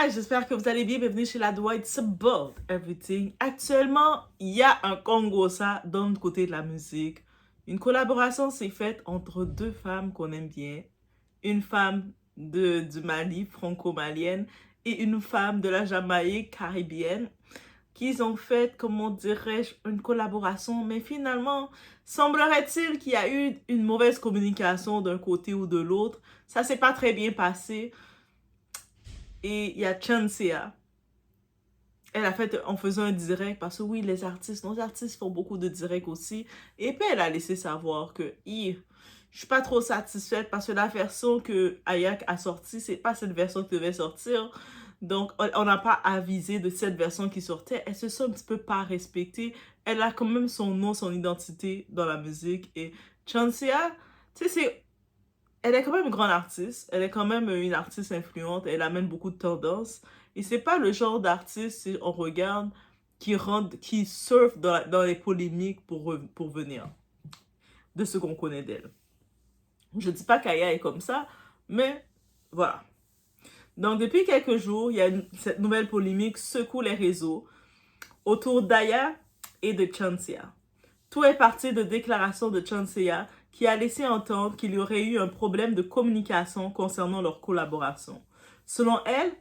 J'espère que vous allez bien. Bienvenue chez La Doua. It's about everything. Actuellement, il y a un Congosa dans le côté de la musique. Une collaboration s'est faite entre deux femmes qu'on aime bien. Une femme du Mali, franco-malienne, et une femme de la Jamaïque, caribéenne, qu'ils ont fait, comment dirais-je, une collaboration. Mais finalement, semblerait-il qu'il y a eu une mauvaise communication d'un côté ou de l'autre. Ça s'est pas très bien passé. Et il y a Chancia. Elle a fait, en faisant un direct, parce que oui, nos artistes font beaucoup de directs aussi. Et puis elle a laissé savoir que je suis pas trop satisfaite parce que la version que Ayak a sortie, c'est pas cette version qui devait sortir. Donc, on n'a pas avisé de cette version qui sortait. Elle se sent un petit peu pas respectée. Elle a quand même son nom, son identité dans la musique. Et Chancia, tu sais, elle est quand même une grande artiste. Elle est quand même une artiste influente. Elle amène beaucoup de tendances. Et c'est pas le genre d'artiste, si on regarde, qui surfe dans les polémiques pour venir de ce qu'on connaît d'elle. Je dis pas qu'Aya est comme ça, mais voilà. Donc, depuis quelques jours, cette nouvelle polémique secoue les réseaux autour d'Aya et de Chancia. Tout est parti de déclarations de Chancia qui a laissé entendre qu'il y aurait eu un problème de communication concernant leur collaboration. Selon elle,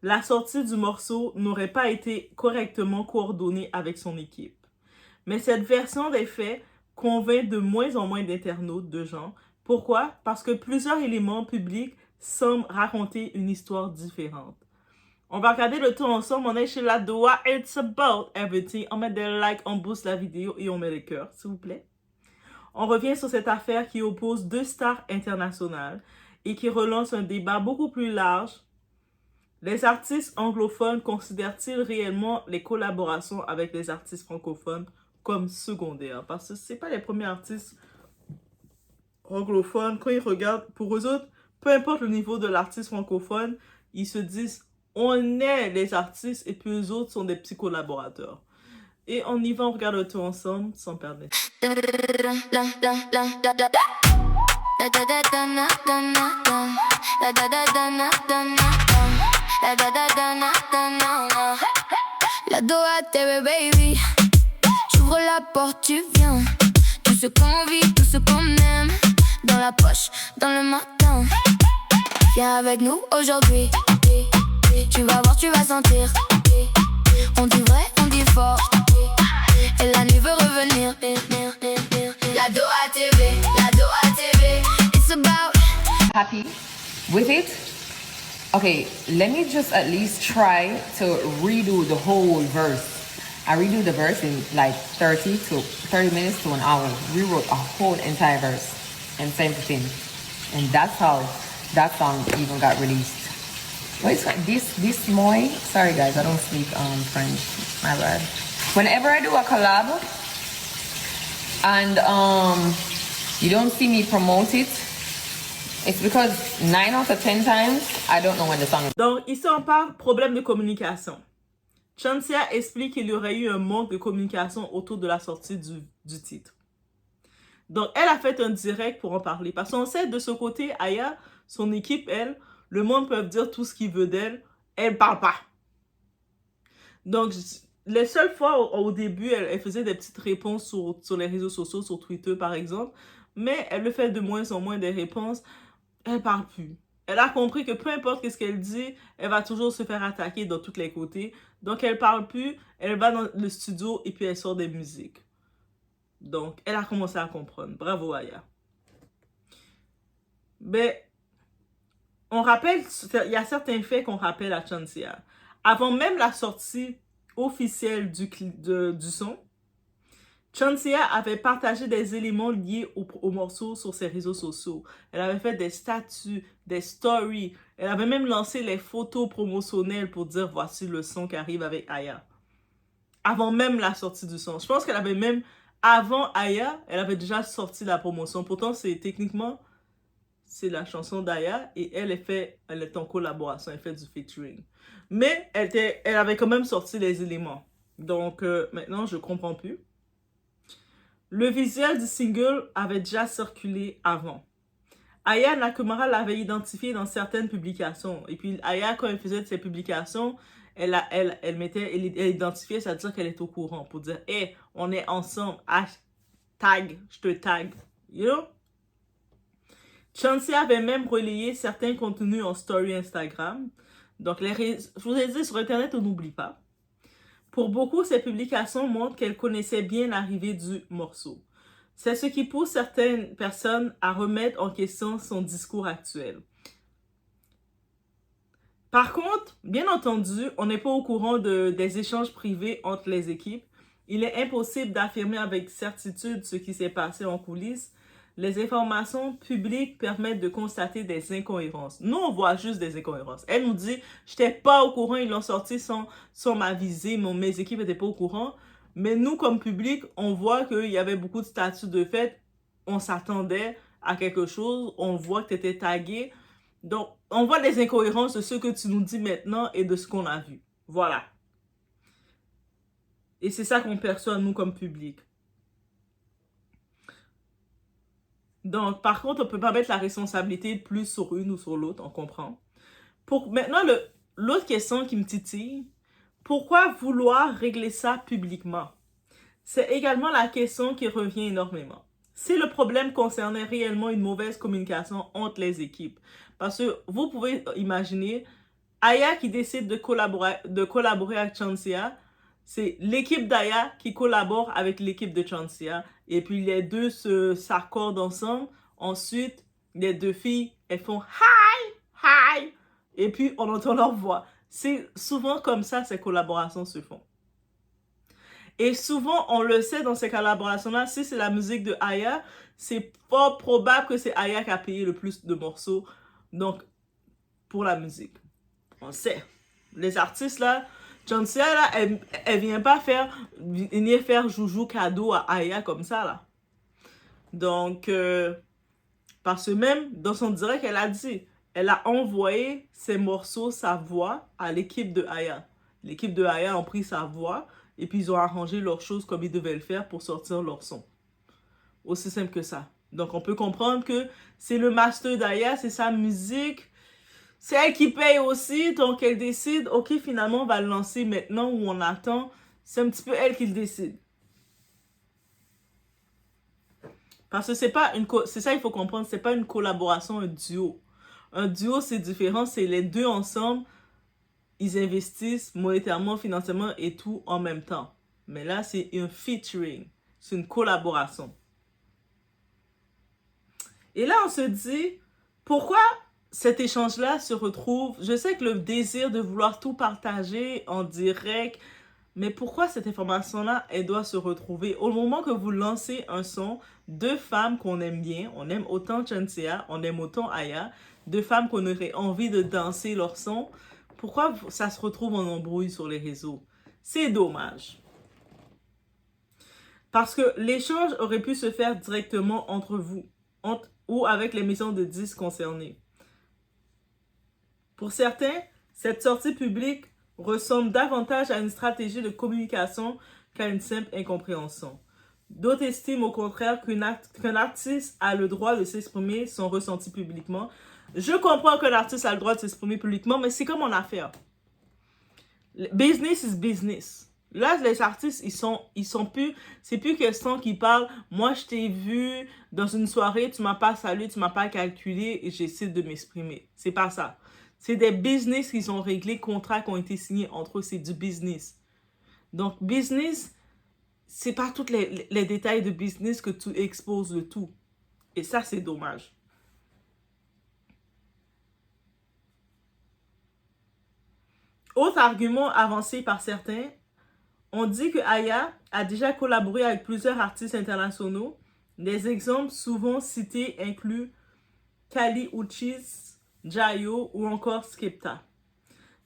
la sortie du morceau n'aurait pas été correctement coordonnée avec son équipe. Mais cette version des faits convainc de moins en moins d'internautes, de gens. Pourquoi? Parce que plusieurs éléments publics semblent raconter une histoire différente. On va regarder le tout ensemble. On est chez La Doua. It's about everything. On met des likes, on booste la vidéo et on met les cœurs, s'il vous plaît. On revient sur cette affaire qui oppose deux stars internationales et qui relance un débat beaucoup plus large. Les artistes anglophones considèrent-ils réellement les collaborations avec les artistes francophones comme secondaires? Parce que ce n'est pas les premiers artistes anglophones. Quand ils regardent, pour eux autres, peu importe le niveau de l'artiste francophone, ils se disent on est les artistes et puis eux autres sont des petits collaborateurs. Et on y va, on regarde le tout ensemble sans perdre de La Doua TV baby, j'ouvre la porte, tu viens. Tout ce qu'on vit, tout ce qu'on aime, dans la poche, dans le matin. Viens avec nous aujourd'hui. Tu vas voir, tu vas sentir. On dit vrai, on dit fort. Et la nuit veut revenir. La Doua TV, la Doua TV. It's about. Happy with it? Okay, let me just at least try to redo the whole verse. I redo the verse in like 30 minutes to an hour. Rewrote a whole entire verse and sent it in. And that's how that song even got released. What is this moi? Sorry guys, I don't speak French. My bad. Whenever I do a collab and you don't see me promote it, it's because 9 out of 10 times, I don't know when the song is. Donc, ici, on parle problème de communication. Chancia explique qu'il y aurait eu un manque de communication autour de la sortie du titre. Donc, elle a fait un direct pour en parler. Parce qu'on sait, de ce côté, Aya, son équipe, elle, le monde peut dire tout ce qu'il veut d'elle. Elle ne parle pas. Donc, les seules fois au début, elle faisait des petites réponses sur les réseaux sociaux, sur Twitter, par exemple. Mais elle le fait de moins en moins des réponses. Elle parle plus. Elle a compris que peu importe ce qu'elle dit, elle va toujours se faire attaquer de tous les côtés. Donc, elle parle plus, elle va dans le studio et puis elle sort des musiques. Donc, elle a commencé à comprendre. Bravo, Aya. Mais, on rappelle, il y a certains faits qu'on rappelle à Chancia. Avant même la sortie officielle du son, Chancia avait partagé des éléments liés au morceau sur ses réseaux sociaux. Elle avait fait des statuts, des stories. Elle avait même lancé les photos promotionnelles pour dire voici le son qui arrive avec Aya. Avant même la sortie du son. Je pense qu'elle avait même, avant Aya, elle avait déjà sorti la promotion. Pourtant, techniquement, c'est la chanson d'Aya et elle est en collaboration, elle fait du featuring. Mais elle avait quand même sorti les éléments. Donc, maintenant, je comprends plus. Le visuel du single avait déjà circulé avant. Aya Nakamura l'avait identifié dans certaines publications. Et puis Aya, quand elle faisait ses publications, elle identifiait, c'est-à-dire qu'elle est au courant pour dire « Hey, on est ensemble, tag, je te tag. » You know? Chauncey avait même relayé certains contenus en story Instagram. Donc, je vous ai dit, sur Internet, on n'oublie pas. Pour beaucoup, ces publications montrent qu'elle connaissait bien l'arrivée du morceau. C'est ce qui pousse certaines personnes à remettre en question son discours actuel. Par contre, bien entendu, on n'est pas au courant des échanges privés entre les équipes. Il est impossible d'affirmer avec certitude ce qui s'est passé en coulisses. Les informations publiques permettent de constater des incohérences. Nous, on voit juste des incohérences. Elle nous dit, je n'étais pas au courant, ils l'ont sorti sans m'aviser, mes équipes n'étaient pas au courant. Mais nous, comme public, on voit qu'il y avait beaucoup de statuts de fait. On s'attendait à quelque chose, on voit que tu étais tagué. Donc, on voit les incohérences de ce que tu nous dis maintenant et de ce qu'on a vu. Voilà. Et c'est ça qu'on perçoit, nous, comme public. Donc, par contre, on ne peut pas mettre la responsabilité plus sur une ou sur l'autre, on comprend. Maintenant, l'autre question qui me titille, pourquoi vouloir régler ça publiquement? C'est également la question qui revient énormément. Si le problème concernait réellement une mauvaise communication entre les équipes, parce que vous pouvez imaginer, Aya qui décide de collaborer avec Chauncey, c'est l'équipe d'Aya qui collabore avec l'équipe de Chauncey. Et puis les deux s'accordent ensemble. Ensuite, les deux filles, elles font hi, hi. Et puis on entend leur voix. C'est souvent comme ça ces collaborations se font. Et souvent, on le sait dans ces collaborations-là, si c'est la musique de Aya, c'est fort probable que c'est Aya qui a payé le plus de morceaux. Donc, pour la musique. On sait. Les artistes là, Chauncey là, elle vient pas venir faire joujou cadeau à Aya comme ça là. Donc, parce que même dans son direct, elle a dit, elle a envoyé ses morceaux, sa voix à l'équipe de Aya. L'équipe de Aya a pris sa voix et puis ils ont arrangé leurs choses comme ils devaient le faire pour sortir leur son. Aussi simple que ça. Donc, on peut comprendre que c'est le master d'Aya, c'est sa musique. C'est elle qui paye aussi, donc elle décide, ok, finalement, on va le lancer maintenant ou on attend. C'est un petit peu elle qui le décide. Parce que c'est ça il faut comprendre, c'est pas une collaboration, un duo. Un duo, c'est différent, c'est les deux ensemble, ils investissent monétairement, financièrement et tout en même temps. Mais là, c'est un featuring, c'est une collaboration. Et là, on se dit, pourquoi cet échange-là se retrouve? Je sais que le désir de vouloir tout partager en direct, mais pourquoi cette information-là, elle doit se retrouver au moment que vous lancez un son, deux femmes qu'on aime bien, on aime autant Chauncey, on aime autant Aya, deux femmes qu'on aurait envie de danser leur son, pourquoi ça se retrouve en embrouille sur les réseaux? C'est dommage. Parce que l'échange aurait pu se faire directement entre vous, ou avec les maisons de disques concernées. Pour certains, cette sortie publique ressemble davantage à une stratégie de communication qu'à une simple incompréhension. D'autres estiment au contraire qu'un artiste a le droit de s'exprimer son ressenti publiquement. Je comprends qu'un artiste a le droit de s'exprimer publiquement, mais c'est comme en affaire. Business is business. Là, les artistes, ils sont plus, c'est plus question qu'ils parlent. Moi, je t'ai vu dans une soirée, tu m'as pas salué, tu m'as pas calculé et j'essaie de m'exprimer. C'est pas ça. C'est des business qu'ils ont réglés, contrats qui ont été signés entre eux, c'est du business. Donc, business, c'est pas tous les détails de business que tu exposes de tout. Et ça, c'est dommage. Autre argument avancé par certains, on dit que Aya a déjà collaboré avec plusieurs artistes internationaux. Des exemples souvent cités incluent Kali Uchis, Jayo ou encore Skepta.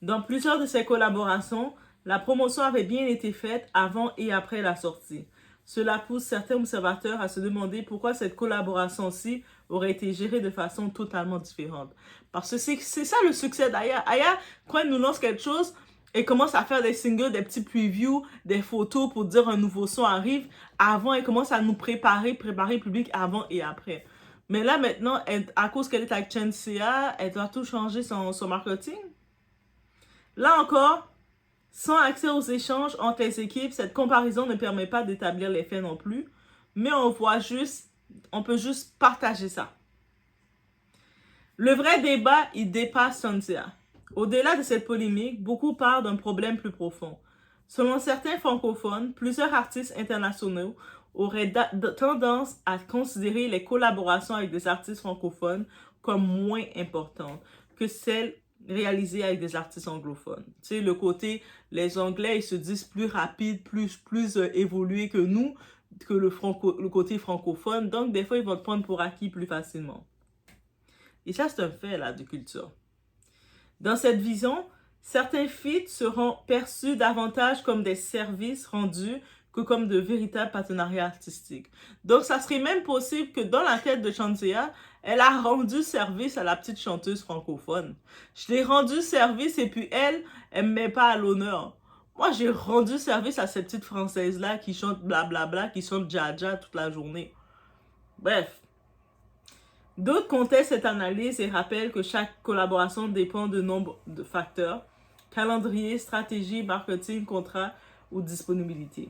Dans plusieurs de ces collaborations, la promotion avait bien été faite avant et après la sortie. Cela pousse certains observateurs à se demander pourquoi cette collaboration-ci aurait été gérée de façon totalement différente. Parce que c'est ça le succès d'Aya. Aya, quand elle nous lance quelque chose, elle commence à faire des singles, des petits previews, des photos pour dire un nouveau son arrive. Avant, elle commence à nous préparer le public avant et après. Mais là, maintenant, à cause qu'elle est avec Shenseea, elle doit tout changer son marketing. Là encore, sans accès aux échanges entre les équipes, cette comparaison ne permet pas d'établir les faits non plus, mais on peut juste partager ça. Le vrai débat, il dépasse Shenseea. Au-delà de cette polémique, beaucoup parlent d'un problème plus profond. Selon certains francophones, plusieurs artistes internationaux auraient tendance à considérer les collaborations avec des artistes francophones comme moins importantes que celles réalisées avec des artistes anglophones. Tu sais, le côté, les Anglais, ils se disent plus rapides, plus évolués que nous, que le côté francophone. Donc, des fois, ils vont te prendre pour acquis plus facilement. Et ça, c'est un fait, là, de culture. Dans cette vision, certains feats seront perçus davantage comme des services rendus que comme de véritables partenariats artistiques. Donc, ça serait même possible que dans la tête de Shenseea, elle a rendu service à la petite chanteuse francophone. Je l'ai rendu service et puis elle me met pas à l'honneur. Moi, j'ai rendu service à cette petite française-là qui chante blablabla, qui chante Jaja toute la journée. Bref. D'autres contestent cette analyse et rappellent que chaque collaboration dépend de nombre de facteurs: calendrier, stratégie, marketing, contrat ou disponibilité.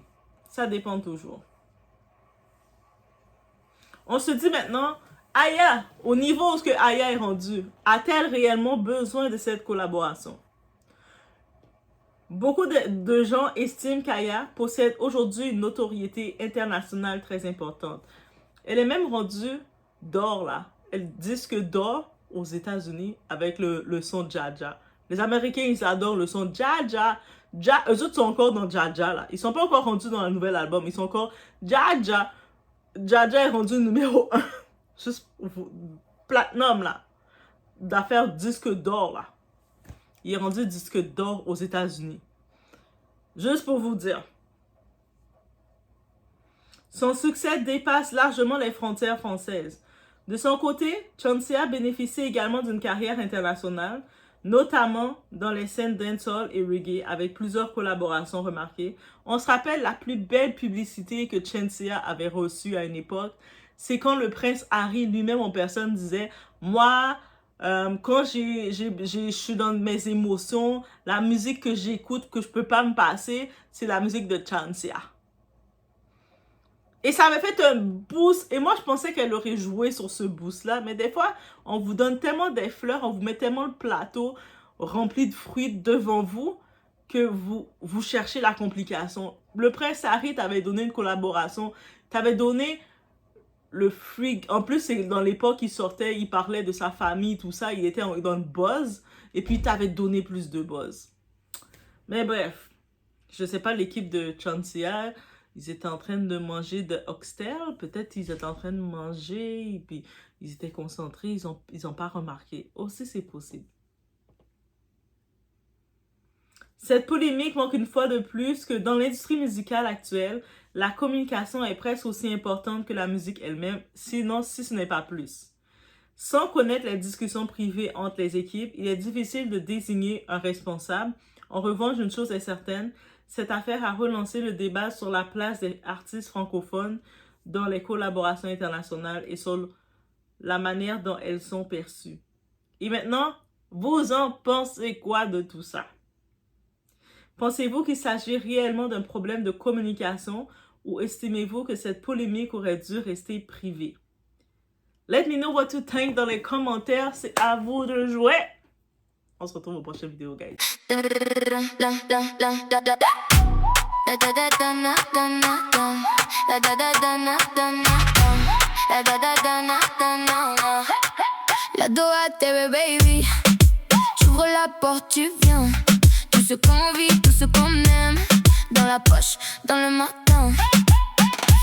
Ça dépend toujours. On se dit maintenant, Aya, au niveau où ce que Aya est rendue, a-t-elle réellement besoin de cette collaboration? Beaucoup de gens estiment qu'Aya possède aujourd'hui une notoriété internationale très importante. Elle est même rendue d'or là. Elle disque d'or aux États-Unis avec le son Jaja. Les Américains, ils adorent le son Jaja. Eux autres sont encore dans Jaja là. Ils sont pas encore rendus dans le nouvel album. Ils sont encore Jaja. Jaja est rendu numéro 1. Juste platinum là. D'affaires disque d'or là. Il est rendu disque d'or aux États-Unis. Juste pour vous dire. Son succès dépasse largement les frontières françaises. De son côté, Shenseea bénéficie également d'une carrière internationale, notamment dans les scènes dancehall et reggae, avec plusieurs collaborations remarquées. On se rappelle la plus belle publicité que Shenseea avait reçue à une époque, c'est quand le prince Harry lui-même en personne disait « Moi, quand je suis dans mes émotions, la musique que j'écoute, que je peux pas me passer, c'est la musique de Shenseea. » Et ça avait fait un boost. Et moi, je pensais qu'elle aurait joué sur ce boost-là. Mais des fois, on vous donne tellement des fleurs, on vous met tellement le plateau rempli de fruits devant vous que vous cherchez la complication. Le prince Harry t'avait donné une collaboration. T'avait donné le fruit. En plus, c'est dans l'époque, il sortait, il parlait de sa famille, tout ça. Il était dans le buzz. Et puis, t'avais donné plus de buzz. Mais bref, je sais pas, l'équipe de Shenseea, ils étaient en train de manger de oxtail. Peut-être ils étaient en train de manger et puis ils étaient concentrés. Ils ont pas remarqué. Aussi, c'est possible. Cette polémique montre une fois de plus que dans l'industrie musicale actuelle, la communication est presque aussi importante que la musique elle-même, sinon si ce n'est pas plus. Sans connaître les discussions privées entre les équipes, il est difficile de désigner un responsable. En revanche, une chose est certaine, cette affaire a relancé le débat sur la place des artistes francophones dans les collaborations internationales et sur la manière dont elles sont perçues. Et maintenant, vous en pensez quoi de tout ça? Pensez-vous qu'il s'agit réellement d'un problème de communication ou estimez-vous que cette polémique aurait dû rester privée? Let me know what you think dans les commentaires. C'est à vous de jouer. On se retrouve aux prochaines vidéos, guys. La Doha TV, baby. J'ouvre la porte, tu viens. Tout ce qu'on vit, tout ce qu'on aime. Dans la poche, dans le matin.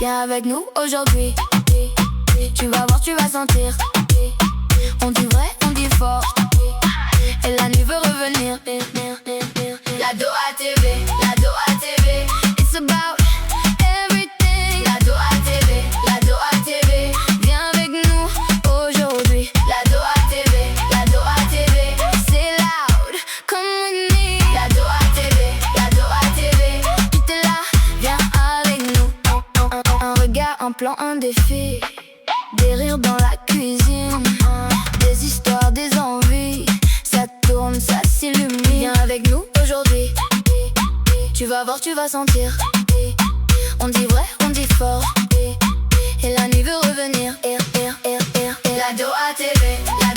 Viens avec nous aujourd'hui. Tu vas voir, tu vas sentir. On dit vrai, on dit fort. Et la nuit veut revenir. La Doha TV, la Doha TV. It's about everything. La Doha TV, la Doha TV. Viens avec nous aujourd'hui. La Doha TV, la Doha TV. C'est loud, come with me. La Doha TV, la Doha TV. Tout est là, viens avec nous. Un regard, un plan, un défi. Des rires dans la cuisine. Tu vas voir, tu vas sentir. On dit vrai, on dit fort. Et la nuit veut revenir. La Doha TV.